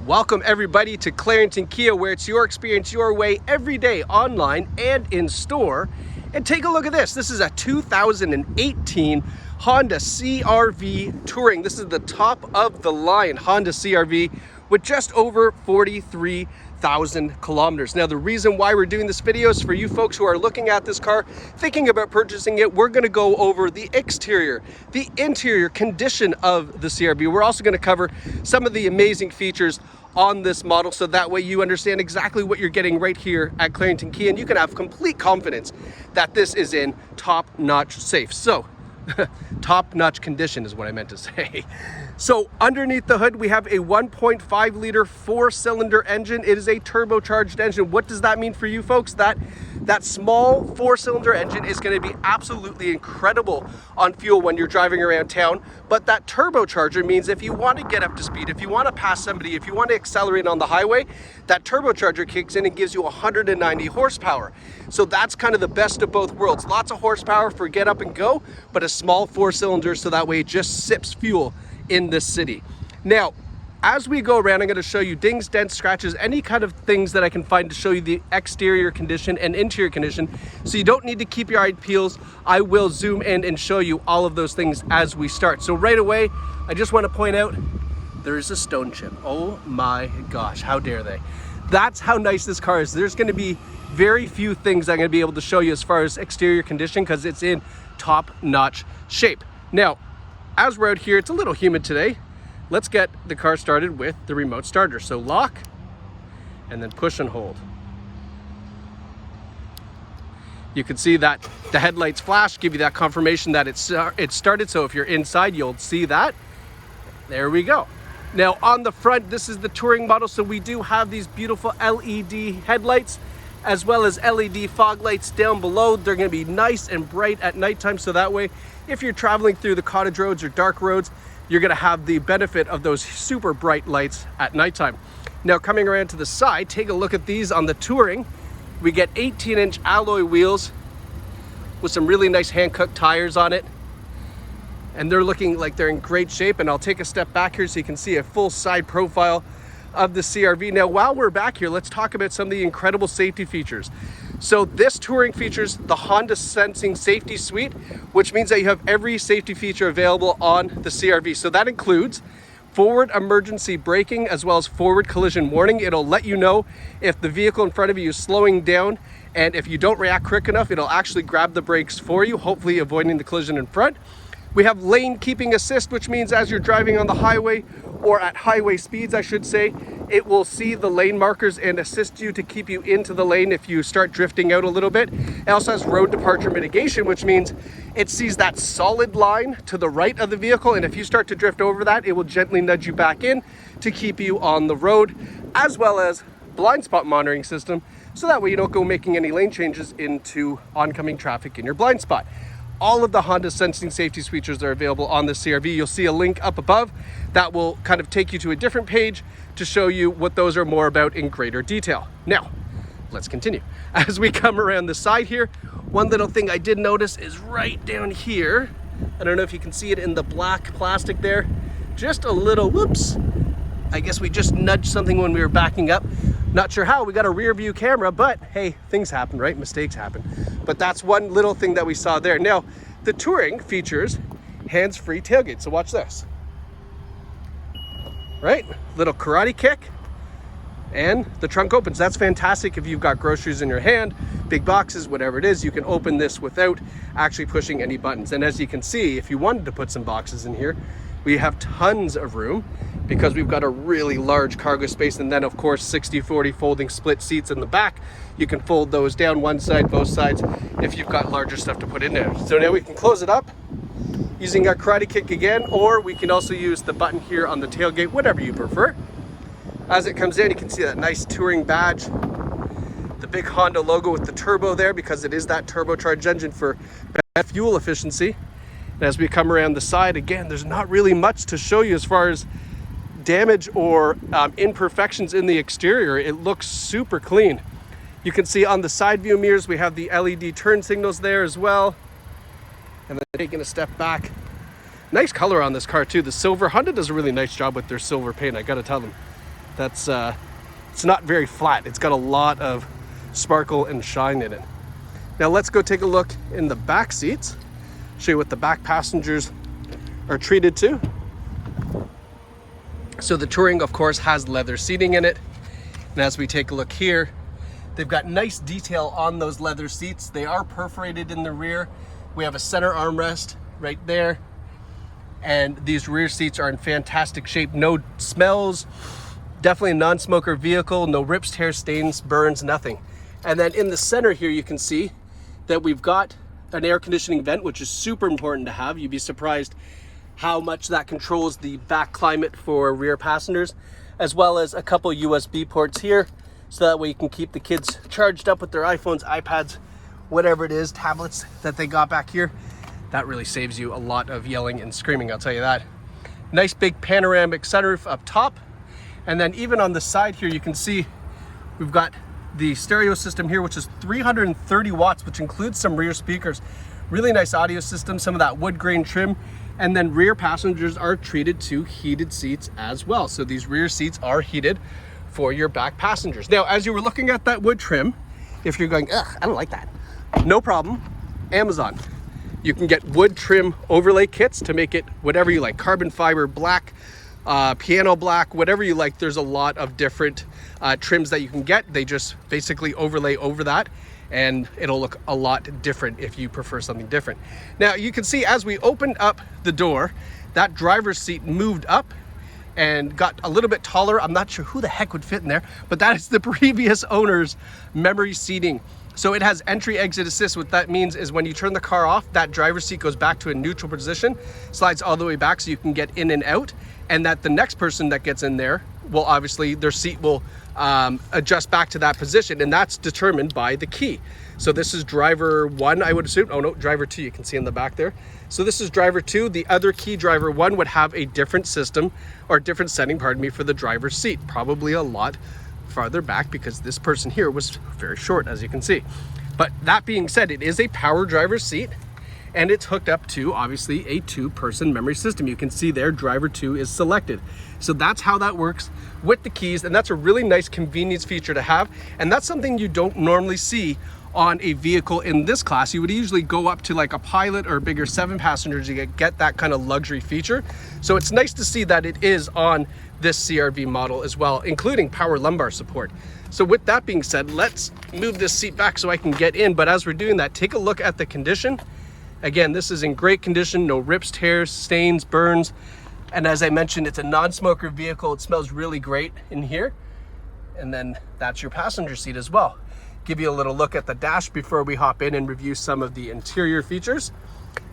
Welcome everybody to Clarington Kia, where it's your experience your way every day, online and in store. And take a look at this. This is a 2018 Honda CR-V Touring. This is the top of the line Honda CR-V with just over 43,000 kilometers. Now, the reason why we're doing this video is for you folks who are looking at this car, thinking about purchasing it. We're gonna go over the exterior, the interior condition of the CR-V. We're also gonna cover some of the amazing features on this model, so that way you understand exactly what you're getting right here at Clarington Kia, and you can have complete confidence that this is in top-notch safe. So, top-notch condition is what I meant to say. So underneath the hood, we have a 1.5 liter 4-cylinder engine. It is a turbocharged engine. What does that mean for you folks? That small 4-cylinder engine is going to be absolutely incredible on fuel when you're driving around town. But that turbocharger means if you want to get up to speed, if you want to pass somebody, if you want to accelerate on the highway, that turbocharger kicks in and gives you 190 horsepower. So that's kind of the best of both worlds. Lots of horsepower for get up and go, but a small 4-cylinder, so that way it just sips fuel in this city. Now, as we go around, I'm going to show you dings, dents, scratches, any kind of things that I can find to show you the exterior condition and interior condition. So you don't need to keep your eye peels. I will zoom in and show you all of those things as we start. So right away, I just want to point out there is a stone chip. Oh my gosh, how dare they? That's how nice this car is. There's going to be very few things I'm going to be able to show you as far as exterior condition because it's in top-notch shape. Now, as we're out here, it's a little humid today. Let's get the car started with the remote starter. So lock and then push and hold. You can see that the headlights flash, give you that confirmation that it's started. So if you're inside, you'll see that. There we go. Now on the front, this is the Touring model. So we do have these beautiful LED headlights as well as LED fog lights down below. They're going to be nice and bright at nighttime, so that way if you're traveling through the cottage roads or dark roads, you're going to have the benefit of those super bright lights at nighttime. Now coming around to the side, take a look at these on the Touring. We get 18-inch alloy wheels with some really nice hand-cut tires on it, and they're looking like they're in great shape. And I'll take a step back here so you can see a full side profile of the CR-V. Now, while we're back here, let's talk about some of the incredible safety features. So this Touring features the Honda Sensing Safety Suite, which means that you have every safety feature available on the CR-V. So that includes forward emergency braking as well as forward collision warning. It'll let you know if the vehicle in front of you is slowing down, and if you don't react quick enough, it'll actually grab the brakes for you, hopefully avoiding the collision in front. We have lane keeping assist, which means as you're driving on the highway, or at highway speeds, I should say, it will see the lane markers and assist you to keep you into the lane if you start drifting out a little bit. It also has road departure mitigation, which means it sees that solid line to the right of the vehicle, and if you start to drift over that, it will gently nudge you back in to keep you on the road, as well as blind spot monitoring system, so that way you don't go making any lane changes into oncoming traffic in your blind spot. All of the Honda Sensing Safety features are available on the CR-V. You'll see a link up above that will kind of take you to a different page to show you what those are more about in greater detail. Now, let's continue. As we come around the side here, one little thing I did notice is right down here. I don't know if you can see it in the black plastic there. Just a little, whoops. I guess we just nudged something when we were backing up. Not sure how, we got a rear view camera, but hey, things happen, right? Mistakes happen. But that's one little thing that we saw there. Now, the Touring features hands-free tailgate, so watch this. Right? Little karate kick, and the trunk opens. That's fantastic if you've got groceries in your hand, big boxes, whatever it is. You can open this without actually pushing any buttons. And as you can see, if you wanted to put some boxes in here, we have tons of room because we've got a really large cargo space, and then of course 60/40 folding split seats in the back. You can fold those down one side, both sides, if you've got larger stuff to put in there. So now we can close it up using our karate kick again, or we can also use the button here on the tailgate, whatever you prefer. As it comes in, you can see that nice Touring badge, the big Honda logo with the turbo there, because it is that turbocharged engine for better fuel efficiency. And as we come around the side, again, there's not really much to show you as far as damage or imperfections in the exterior. It looks super clean. You can see on the side view mirrors, we have the LED turn signals there as well. And then taking a step back, nice color on this car too. The silver, Honda does a really nice job with their silver paint, I gotta tell them. That's it's not very flat. It's got a lot of sparkle and shine in it. Now let's go take a look in the back seats, show you what the back passengers are treated to. So the Touring, of course, has leather seating in it. And as we take a look here, they've got nice detail on those leather seats. They are perforated in the rear. We have a center armrest right there. And these rear seats are in fantastic shape. No smells, definitely a non-smoker vehicle, no rips, tears, stains, burns, nothing. And then in the center here, you can see that we've got an air conditioning vent, which is super important to have. You'd be surprised how much that controls the back climate for rear passengers, as well as a couple USB ports here, so that way you can keep the kids charged up with their iPhones, iPads, whatever it is, tablets that they got back here. That really saves you a lot of yelling and screaming, I'll tell you that. Nice big panoramic sunroof up top. And then even on the side here, you can see we've got the stereo system here, which is 330 watts, which includes some rear speakers. Really nice audio system, some of that wood grain trim. And then rear passengers are treated to heated seats as well. So these rear seats are heated for your back passengers. Now, as you were looking at that wood trim, if you're going, ugh, I don't like that, no problem, Amazon. You can get wood trim overlay kits to make it whatever you like, carbon fiber, black, piano black, whatever you like. There's a lot of different trims that you can get. They just basically overlay over that, and it'll look a lot different if you prefer something different. Now you can see as we opened up the door, that driver's seat moved up and got a little bit taller. I'm not sure who the heck would fit in there, but that is the previous owner's memory seating. So it has entry exit assist. What that means is when you turn the car off, that driver's seat goes back to a neutral position, slides all the way back so you can get in and out, and that the next person that gets in there will obviously, their seat will adjust back to that position, and that's determined by the key. So this is driver 1, I would assume. Oh no, driver 2, you can see in the back there. So this is driver 2. The other key, driver 1, would have a different system or different setting, pardon me, for the driver's seat. Probably a lot farther back because this person here was very short, as you can see. But that being said, it is a power driver's seat, and it's hooked up to obviously a 2-person memory system. You can see there driver 2 is selected. So that's how that works with the keys, and that's a really nice convenience feature to have, and that's something you don't normally see on a vehicle in this class. You would usually go up to like a Pilot or bigger 7 passengers to get that kind of luxury feature. So it's nice to see that it is on this CR-V model as well, including power lumbar support. So with that being said, let's move this seat back so I can get in. But as we're doing that, take a look at the condition. Again, this is in great condition, no rips, tears, stains, burns. And as I mentioned, it's a non-smoker vehicle. It smells really great in here. And then that's your passenger seat as well. Give you a little look at the dash before we hop in and review some of the interior features.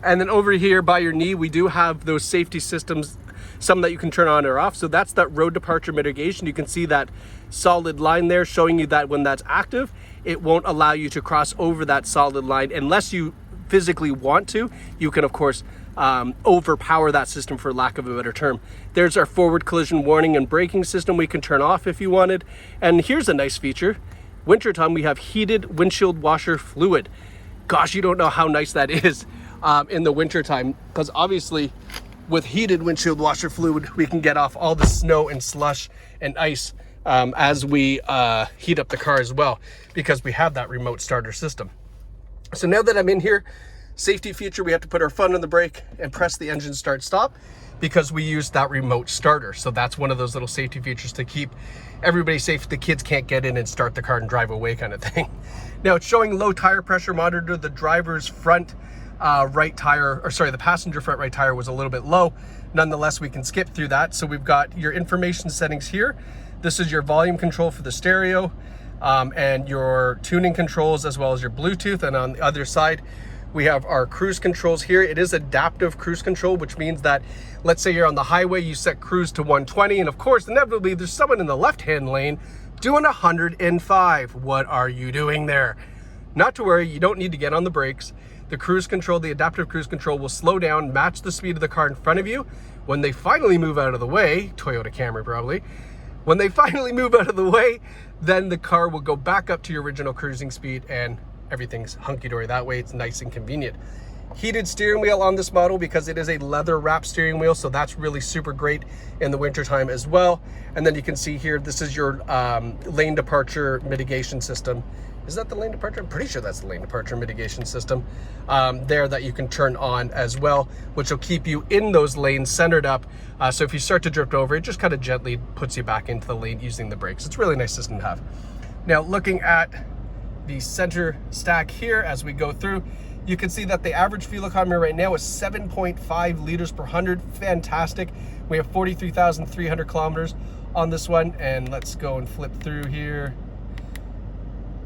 And then over here by your knee, we do have those safety systems, some that you can turn on or off. So that's that road departure mitigation. You can see that solid line there showing you that when that's active, it won't allow you to cross over that solid line unless you physically want to. You can of course overpower that system, for lack of a better term. There's our forward collision warning and braking system we can turn off if you wanted. And here's a nice feature. Wintertime, we have heated windshield washer fluid. Gosh, you don't know how nice that is in the wintertime, because obviously with heated windshield washer fluid, we can get off all the snow and slush and ice as we heat up the car as well, because we have that remote starter system. So now that I'm in here, safety feature, we have to put our foot on the brake and press the engine start stop because we use that remote starter. So that's one of those little safety features to keep everybody safe. The kids can't get in and start the car and drive away kind of thing. Now it's showing low tire pressure monitor. The driver's front right tire, or sorry, the passenger front right tire was a little bit low. Nonetheless, we can skip through that. So we've got your information settings here. This is your volume control for the stereo and your tuning controls, as well as your Bluetooth. And on the other side, we have our cruise controls here. It is adaptive cruise control, which means that let's say you're on the highway, you set cruise to 120, and of course, inevitably, there's someone in the left-hand lane doing 105. What are you doing there? Not to worry, you don't need to get on the brakes. The cruise control, the adaptive cruise control, will slow down, match the speed of the car in front of you. When they finally move out of the way, Toyota Camry probably, when they finally move out of the way, then the car will go back up to your original cruising speed and everything's hunky-dory that way. It's nice and convenient. Heated steering wheel on this model because it is a leather wrap steering wheel, so that's really super great in the wintertime as well. And then you can see here, this is your lane departure mitigation system. Is that the lane departure? I'm pretty sure that's the lane departure mitigation system there that you can turn on as well, which will keep you in those lanes centered up. So if you start to drift over, it just kind of gently puts you back into the lane using the brakes. It's a really nice system to have. Now, looking at the center stack here as we go through, you can see that the average fuel economy right now is 7.5 liters per 100. Fantastic. We have 43,300 kilometers on this one. And let's go and flip through here.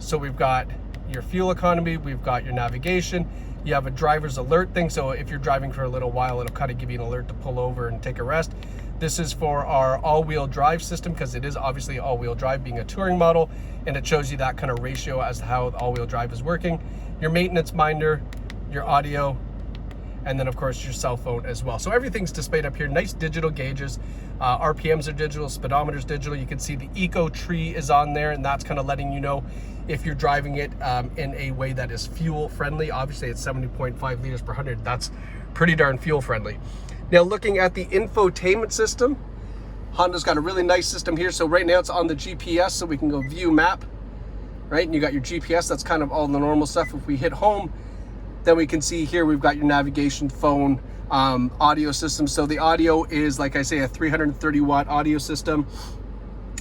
So we've got your fuel economy, we've got your navigation, you have a driver's alert thing. So if you're driving for a little while, it'll kind of give you an alert to pull over and take a rest. This is for our all-wheel drive system because it is obviously all-wheel drive being a touring model, and it shows you that kind of ratio as to how the all-wheel drive is working. Your maintenance minder, your audio, and then of course your cell phone as well. So everything's displayed up here. Nice digital gauges. RPMs are digital, speedometer's digital. You can see the eco tree is on there, and that's kind of letting you know if you're driving it in a way that is fuel friendly. Obviously it's 70.5 liters per 100. That's pretty darn fuel friendly. Now, looking at the infotainment system, Honda's got a really nice system here. So right now it's on the GPS, so we can go view map, right? And you got your GPS, that's kind of all the normal stuff. If we hit home, then we can see here we've got your navigation, phone, audio system. So the audio is, like I say, a 330 watt audio system.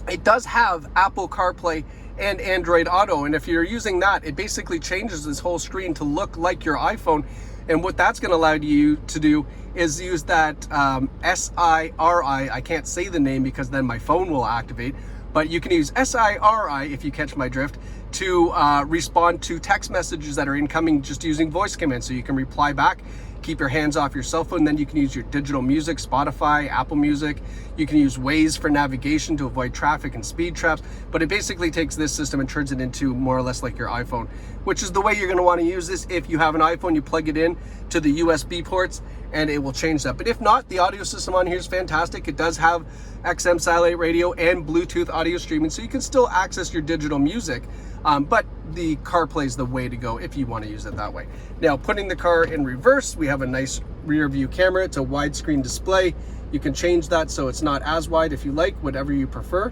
It does have Apple CarPlay and Android Auto, and if you're using that, it basically changes this whole screen to look like your iPhone. And what that's going to allow you to do is use that SIRI, I can't say the name because then my phone will activate, but you can use SIRI, if you catch my drift, to respond to text messages that are incoming just using voice commands. So you can reply back, keep your hands off your cell phone. Then you can use your digital music, Spotify, Apple Music. You can use Waze for navigation to avoid traffic and speed traps. But it basically takes this system and turns it into more or less like your iPhone, which is the way you're going to want to use this. If you have an iPhone, you plug it in to the USB ports and it will change that. But if not, the audio system on here is fantastic. It does have XM satellite radio and Bluetooth audio streaming, so you can still access your digital music. But the CarPlay is the way to go if you want to use it that way. Now, putting the car in reverse, we have a nice rear view camera. It's a widescreen display. You can change that so it's not as wide if you like, whatever you prefer.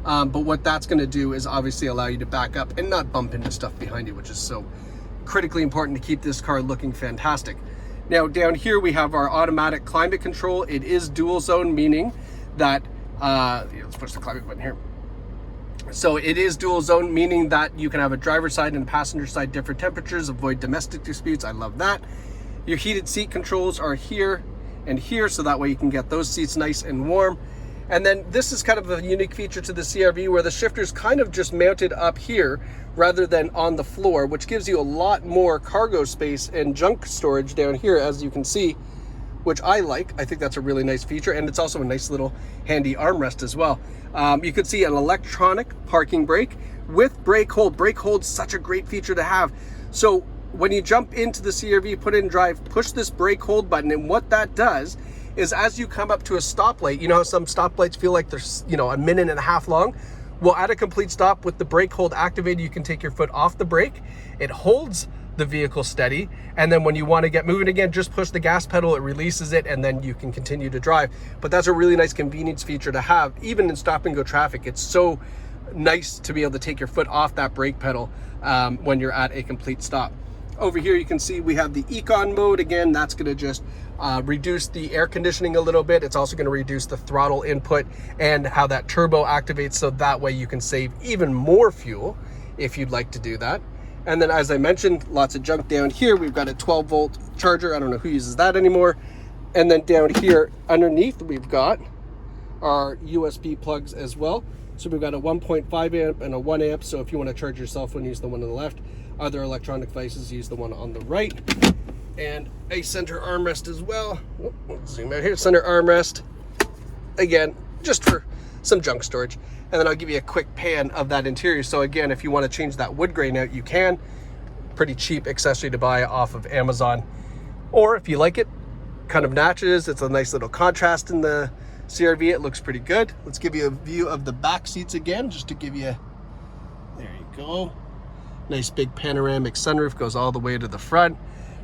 But what that's going to do is obviously allow you to back up and not bump into stuff behind you, which is so critically important to keep this car looking fantastic. Now, down here we have our automatic climate control. It is dual zone, meaning that let's push the climate button here. So it is dual zone, meaning that you can have a driver's side and passenger side different temperatures, avoid domestic disputes. I love that. Your heated seat controls are here and here, so that way you can get those seats nice and warm. And then this is kind of a unique feature to the CR-V where the shifter's kind of just mounted up here rather than on the floor, which gives you a lot more cargo space and junk storage down here, as you can see, which I like. I think that's a really nice feature, and it's also a nice little handy armrest as well. You can see an electronic parking brake with brake hold. Brake hold's such a great feature to have. So when you jump into the CR-V, put in drive, push this brake hold button, and what that does is as you come up to a stoplight, you know how some stoplights feel like they're, you know, a minute and a half long? Well, at a complete stop with the brake hold activated, you can take your foot off the brake. It holds the vehicle steady, and then when you want to get moving again, just push the gas pedal, it releases it, and then you can continue to drive. But that's a really nice convenience feature to have, even in stop and go traffic. It's so nice to be able to take your foot off that brake pedal when you're at a complete stop. Over here you can see we have the econ mode. Again, that's going to just reduce the air conditioning a little bit. It's also going to reduce the throttle input and how that turbo activates, so that way you can save even more fuel if you'd like to do that. And then, as I mentioned, lots of junk down here. We've got a 12-volt charger. I don't know who uses that anymore. And then down here underneath, we've got our USB plugs as well. So we've got a 1.5 amp and a 1 amp. So if you want to charge your cell phone, use the one on the left. Other electronic devices, use the one on the right. And a center armrest as well. Let's zoom out here. Center armrest. Again, just for some junk storage. And then I'll give you a quick pan of that interior. So again, if you want to change that wood grain out, you can. Pretty cheap accessory to buy off of Amazon. Or if you like it, kind of matches. It's a nice little contrast in the CR-V. It looks pretty good. Let's give you a view of the back seats again, just to give you, there you go. Nice big panoramic sunroof, goes all the way to the front.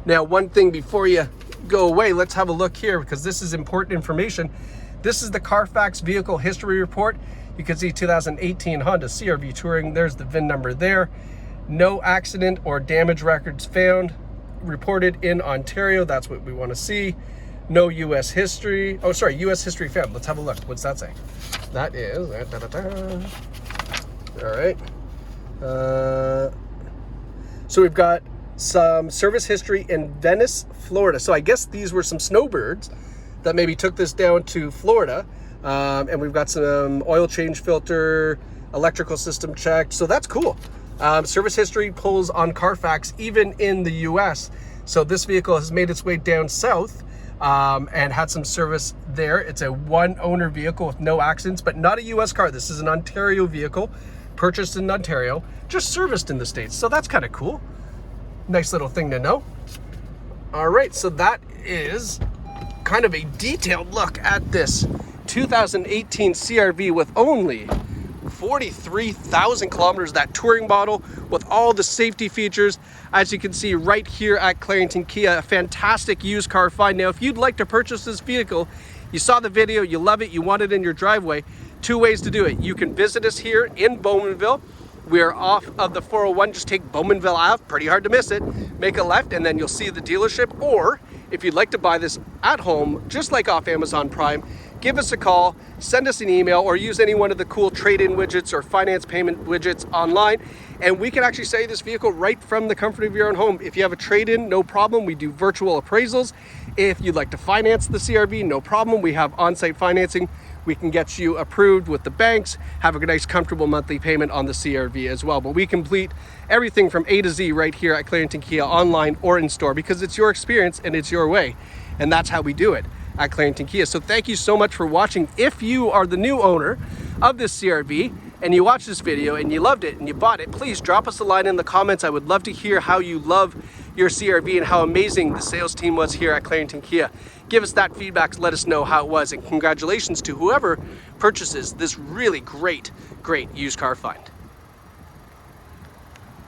Now, one thing before you go away, let's have a look here because this is important information. This is the CarFax vehicle history report. You can see 2018 Honda CR-V Touring. There's the VIN number there. No accident or damage records found reported in Ontario. That's what we want to see. No U.S. history. Oh, sorry, U.S. history found. Let's have a look. What's that say? That is... All right. So we've got some service history in Venice, Florida. So I guess these were some snowbirds that maybe took this down to Florida. And we've got some oil change filter, electrical system checked. So that's cool. Service history pulls on CarFax even in the US. So this vehicle has made its way down south and had some service there. It's a one owner vehicle with no accidents, but not a US car. This is an Ontario vehicle, purchased in Ontario, just serviced in the States. So that's kind of cool. Nice little thing to know. All right, so that is kind of a detailed look at this 2018 CR-V with only 43,000 kilometers, that touring model with all the safety features. As you can see right here at Clarington Kia, a fantastic used car find. Now, if you'd like to purchase this vehicle, you saw the video, you love it, you want it in your driveway, two ways to do it. You can visit us here in Bowmanville. We're off of the 401, just take Bowmanville Ave, pretty hard to miss it, make a left and then you'll see the dealership. Or if you'd like to buy this at home, just like off Amazon Prime, give us a call, send us an email, or use any one of the cool trade-in widgets or finance payment widgets online, and we can actually sell you this vehicle right from the comfort of your own home. If you have a trade-in, no problem. We do virtual appraisals. If you'd like to finance the CR-V, no problem. We have on-site financing. We can get you approved with the banks, have a nice comfortable monthly payment on the CR-V as well. But we complete everything from A to Z right here at Clarington Kia, online or in store, because it's your experience and it's your way. And that's how we do it at Clarington Kia. So thank you so much for watching. If you are the new owner of this CR-V and you watched this video and you loved it and you bought it, please drop us a line in the comments. I would love to hear how you love your CR-V and how amazing the sales team was here at Clarington Kia. Give us that feedback, let us know how it was, and congratulations to whoever purchases this really great used car find.